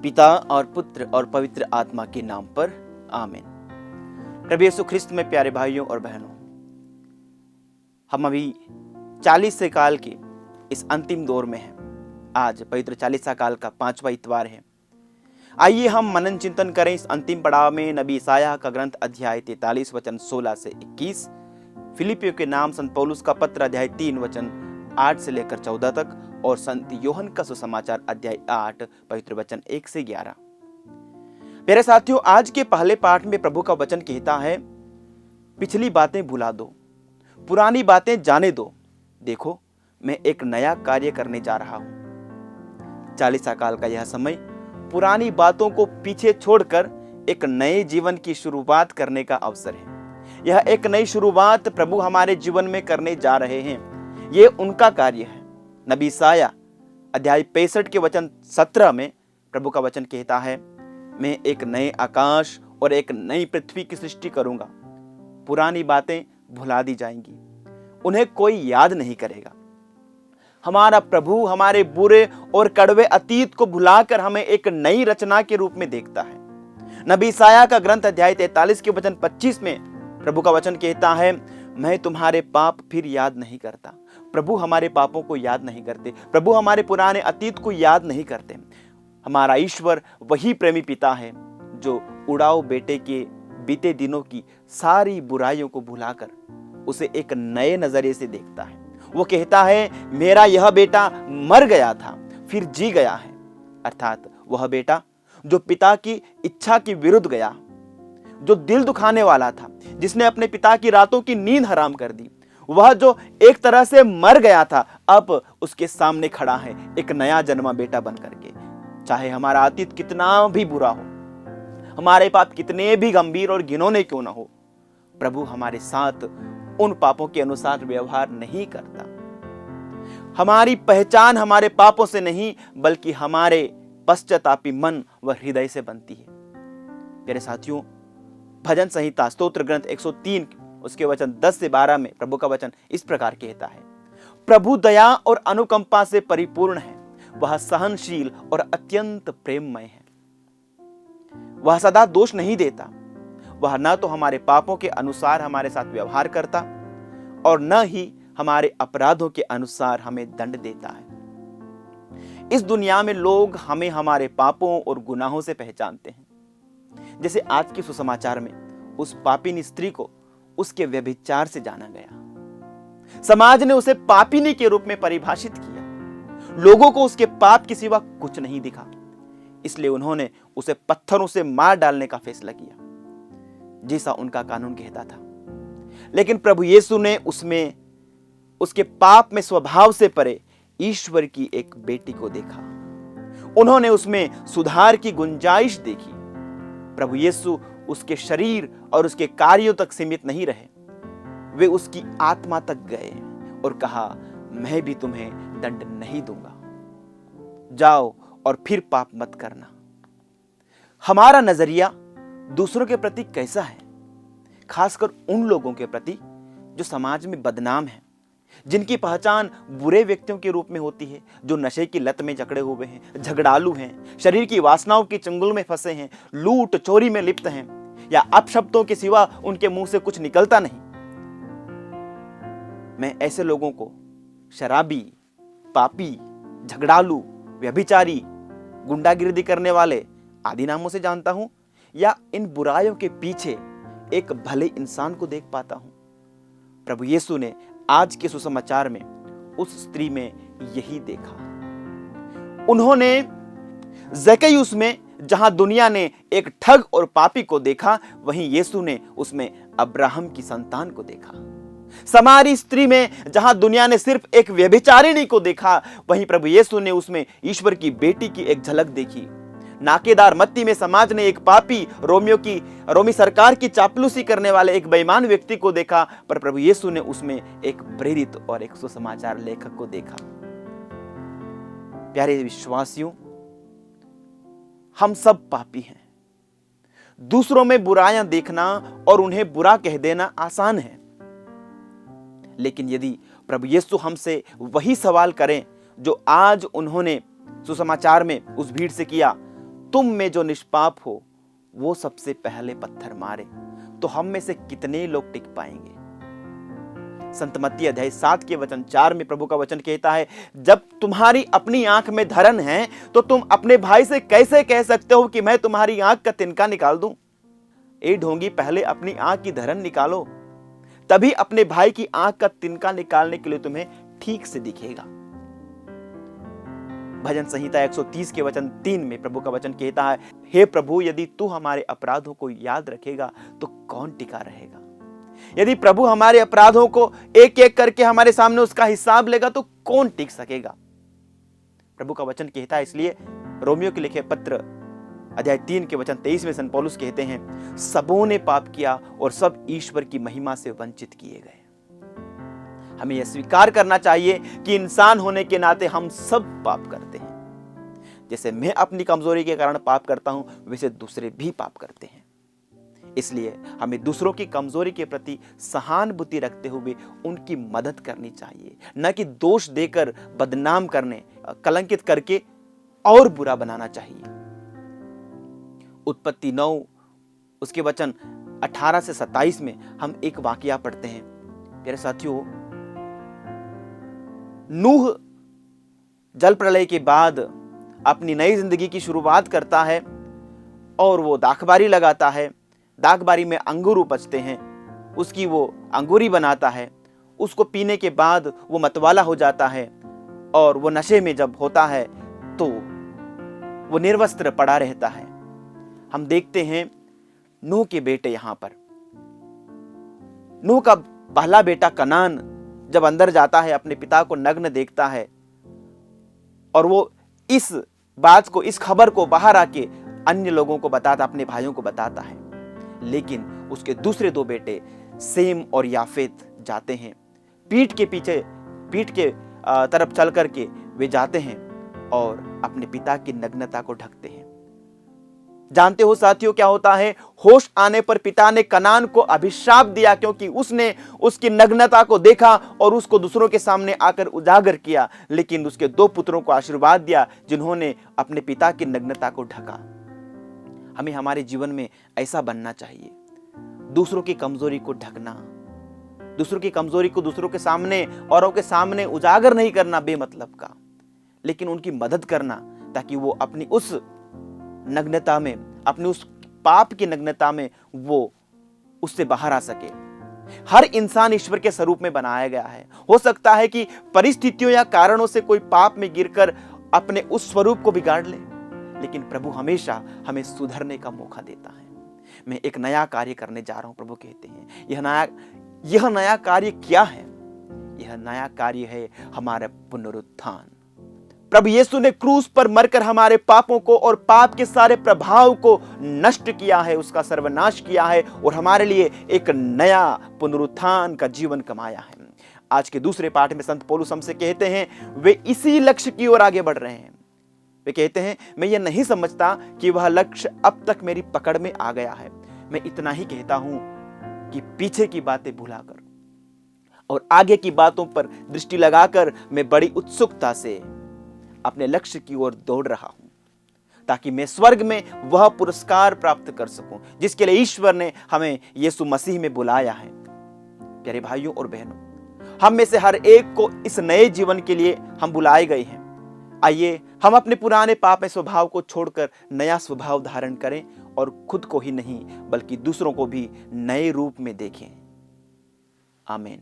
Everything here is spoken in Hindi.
पिता और पुत्र और पवित्र आत्मा के नाम पर आमीन। प्रभु यीशु ख्रिस्त में प्यारे भाइयों और बहनों, हम अभी 40 काल के इस अंतिम दौर में हैं। आज पवित्र 40 काल का 5वां इतवार है। आइए हम मनन चिंतन करें इस अंतिम पड़ाव में नबी ईसाया का ग्रंथ अध्याय 43 वचन 16 से 21, फिलिपियों के नाम संत पौलुस का पत्र अध्याय 3 वचन 8 से लेकर 14 तक, और संत योहन का सुसमाचार अध्याय 8 पवित्र वचन 1 से 11। मेरे साथियों, आज के पहले पाठ में प्रभु का वचन कहता है, पिछली बातें भुला दो, पुरानी बातें जाने दो, देखो मैं एक नया कार्य करने जा रहा हूं। 40 काल का यह समय पुरानी बातों को पीछे छोड़कर एक नए जीवन की शुरुआत करने का अवसर है। यह एक नई शुरुआत प्रभु हमारे जीवन में करने जा रहे हैं। यह उनका कार्य है। नबी ईसाया अध्याय 65 के वचन 17 में प्रभु का वचन कहता है, मैं एक नए आकाश और एक नई पृथ्वी की सृष्टि करूंगा, पुरानी बातें भुला दी जाएंगी, उन्हें कोई याद नहीं करेगा। हमारा प्रभु हमारे बुरे और कड़वे अतीत को भुलाकर हमें एक नई रचना के रूप में देखता है। नबी ईसाया का ग्रंथ अध्याय 43 के वचन 25 में प्रभु का वचन कहता है, मैं तुम्हारे पाप फिर याद नहीं करता। प्रभु हमारे पापों को याद नहीं करते। प्रभु हमारे पुराने अतीत को याद नहीं करते। हमारा ईश्वर वही प्रेमी पिता है जो उड़ाऊ बेटे के बीते दिनों की सारी बुराइयों को भुलाकर उसे एक नए नजरिए से देखता है। वो कहता है, मेरा यह बेटा मर गया था फिर जी गया है। अर्थात वह बेटा जो पिता की इच्छा के विरुद्ध गया, जो दिल दुखाने वाला था, जिसने अपने पिता की रातों की नींद हराम कर दी, वह जो एक तरह से मर गया था, अब उसके सामने खड़ा है एक नया जन्मा बेटा बन करके। चाहे हमारा अतीत कितना भी बुरा हो, हमारे पाप कितने भी गंभीर और घिनौने क्यों ना हो, प्रभु हमारे साथ उन पापों के अनुसार व्यवहार नहीं करता। हमारी पहचान हमारे पापों से नहीं बल्कि हमारे पश्चातापी मन व हृदय से बनती है। मेरे साथियों, भजन संहिता स्तोत्र ग्रंथ 103 उसके वचन 10 से 12 में प्रभु का वचन इस प्रकार कहता है, प्रभु दया और अनुकंपा से परिपूर्ण है, वह सहनशील और अत्यंत प्रेममय है। वह सदा दोष नहीं देता, वह न तो हमारे पापों के अनुसार हमारे साथ व्यवहार करता और न ही हमारे अपराधों के अनुसार हमें दंड देता है। इस दुनिया में लोग हमें हमारे पापों और गुनाहों से पहचानते हैं। जैसे आज के सुसमाचार में उस पापिनी स्त्री को उसके व्यभिचार से जाना गया। समाज ने उसे पापिनी के रूप में परिभाषित किया। लोगों को उसके पाप के सिवा कुछ नहीं दिखा, इसलिए उन्होंने उसे पत्थरों से मार डालने का फैसला किया, जैसा उनका कानून कहता था। लेकिन प्रभु यीशु ने उसमें उसके पाप में स्वभाव से परे ईश्वर की एक बेटी को देखा। उन्होंने उसमें सुधार की गुंजाइश देखी। प्रभु यीशु उसके शरीर और उसके कार्यों तक सीमित नहीं रहे, वे उसकी आत्मा तक गए और कहा, मैं भी तुम्हें दंड नहीं दूंगा, जाओ और फिर पाप मत करना। हमारा नजरिया दूसरों के प्रति कैसा है, खासकर उन लोगों के प्रति जो समाज में बदनाम हैं, जिनकी पहचान बुरे व्यक्तियों के रूप में होती है, जो नशे की लत में जकड़े हुए हैं, झगड़ालू हैं, शरीर की वासनाओं के चंगुल में फंसे हैं, लूट चोरी में लिप्त हैं, या अपशब्दों के सिवा उनके मुंह से कुछ निकलता नहीं। मैं ऐसे लोगों को शराबी, पापी, झगड़ालू, व्यभिचारी, गुंडागिर्दी करने वाले आदि नामों से जानता हूं, या इन बुराइयों के पीछे एक भले इंसान को देख पाता हूं। प्रभु यीशु ने आज के सुसमाचार में उस स्त्री में यही देखा। उन्होंने ज़क्कैयुस में जहां दुनिया ने एक ठग और पापी को देखा, वहीं यीशु ने उसमें अब्राहम की संतान को देखा। समारी स्त्री में जहां दुनिया ने सिर्फ एक व्यभिचारिणी को देखा, वहीं प्रभु यीशु ने उसमें ईश्वर की बेटी की एक झलक देखी। नाकेदार मत्ती में समाज ने एक पापी, रोमी सरकार की चापलूसी करने वाले एक बेईमान व्यक्ति को देखा, पर प्रभु यीशु ने उसमें एक प्रेरित और एक सुसमाचार लेखक को देखा। प्यारे विश्वासियों, हम सब पापी हैं। दूसरों में बुराइयां देखना और उन्हें बुरा कह देना आसान है, लेकिन यदि प्रभु यीशु हमसे वही सवाल करें जो आज उन्होंने सुसमाचार में उस भीड़ से किया, तुम में जो निष्पाप हो वो सबसे पहले पत्थर मारे, तो हम में से कितने लोग टिक पाएंगे। संत मत्ती अध्याय 7 के वचन 4 में प्रभु का वचन कहता है, जब तुम्हारी अपनी आंख में धरन है तो तुम अपने भाई से कैसे कह सकते हो कि मैं तुम्हारी आंख का तिनका निकाल दूं। ए ढोंगी, पहले अपनी आंख की धरन निकालो, तभी अपने भाई की आंख का तिनका निकालने के लिए तुम्हें ठीक से दिखेगा। भजन संहिता 130 के वचन 3 में प्रभु का वचन कहता है, हे प्रभु, यदि तू हमारे अपराधों को याद रखेगा तो कौन टिका रहेगा। यदि प्रभु हमारे अपराधों को एक एक करके हमारे सामने उसका हिसाब लेगा तो कौन टिक सकेगा। प्रभु का वचन कहता है, इसलिए रोमियो के लिखे पत्र अध्याय 3 के वचन 23 में संत पौलुस कहते हैं, सबों ने पाप किया और सब ईश्वर की महिमा से वंचित किए गए। हमें यह स्वीकार करना चाहिए कि इंसान होने के नाते हम सब पाप करते हैं। जैसे मैं अपनी कमजोरी के कारण पाप करता हूं, वैसे दूसरे भी पाप करते हैं। इसलिए हमें दूसरों की कमजोरी के प्रति सहानुभूति रखते हुए उनकी मदद करनी चाहिए, न कि दोष देकर बदनाम करने, कलंकित करके और बुरा बनाना चाहिए। उत्पत्ति 9 उसके वचन 18 से 27 में हम एक वाकया पढ़ते हैं। प्यारे साथियों, नूह जल प्रलय के बाद अपनी नई जिंदगी की शुरुआत करता है और वो दाखबारी लगाता है। दाखबारी में अंगूर उपजते हैं, उसकी वो अंगूरी बनाता है। उसको पीने के बाद वो मतवाला हो जाता है और वो नशे में जब होता है तो वो निर्वस्त्र पड़ा रहता है। हम देखते हैं नूह के बेटे, यहां पर नूह का पहला बेटा कनान जब अंदर जाता है, अपने पिता को नग्न देखता है और वो इस बात को, इस खबर को बाहर आके अन्य लोगों को बताता, अपने भाइयों को बताता है। लेकिन उसके दूसरे 2 बेटे सेम और याफेत जाते हैं, पीठ के तरफ चल करके वे जाते हैं और अपने पिता की नग्नता को ढकते हैं। जानते हो साथियों क्या होता है? होश आने पर पिता ने कनान को अभिशाप दिया, क्योंकि उसने उसकी नग्नता को देखा और उसको दूसरों के सामने आकर उजागर किया। लेकिन उसके 2 पुत्रों को आशीर्वाद दिया जिन्होंने अपने पिता की नग्नता को ढका। हमें हमारे जीवन में ऐसा बनना चाहिए, दूसरों की कमजोरी को ढकना, दूसरों की कमजोरी को दूसरों के सामने, औरों के सामने उजागर नहीं करना बेमतलब का, लेकिन उनकी मदद करना ताकि वो अपनी उस नग्नता में, अपनी उस पाप की नग्नता में वो उससे बाहर आ सके। हर इंसान ईश्वर के स्वरूप में बनाया गया है। हो सकता है कि परिस्थितियों या कारणों से कोई पाप में गिरकर अपने उस स्वरूप को बिगाड़ ले, लेकिन प्रभु हमेशा हमें सुधरने का मौका देता है। मैं एक नया कार्य करने जा रहा हूं, प्रभु कहते हैं। यह नया कार्य क्या है? यह नया कार्य है हमारा पुनरुत्थान। प्रभु यीशु ने क्रूस पर मरकर हमारे पापों को और पाप के सारे प्रभाव को नष्ट किया है, उसका सर्वनाश किया है और हमारे लिए एक नया पुनरुत्थान का जीवन कमाया है। आज के दूसरे पाठ में संत पौलुस हमसे कहते हैं, वे इसी लक्ष्य की ओर आगे बढ़ रहे हैं। वे कहते हैं, मैं ये नहीं समझता कि वह लक्ष्य अब तक मेरी पकड़ में आ गया है। मैं इतना ही कहता हूं कि पीछे की बातें भुलाकर और आगे की बातों पर दृष्टि लगाकर मैं बड़ी उत्सुकता से अपने लक्ष्य की ओर दौड़ रहा हूं, ताकि मैं स्वर्ग में वह पुरस्कार प्राप्त कर सकूं जिसके लिए ईश्वर ने हमें यीशु मसीह में बुलाया है। प्यारे भाइयों और बहनों, हम में से हर एक को इस नए जीवन के लिए हम बुलाए गए हैं। आइए हम अपने पुराने पापी स्वभाव को छोड़कर नया स्वभाव धारण करें और खुद को ही नहीं बल्कि दूसरों को भी नए रूप में देखें। आमीन।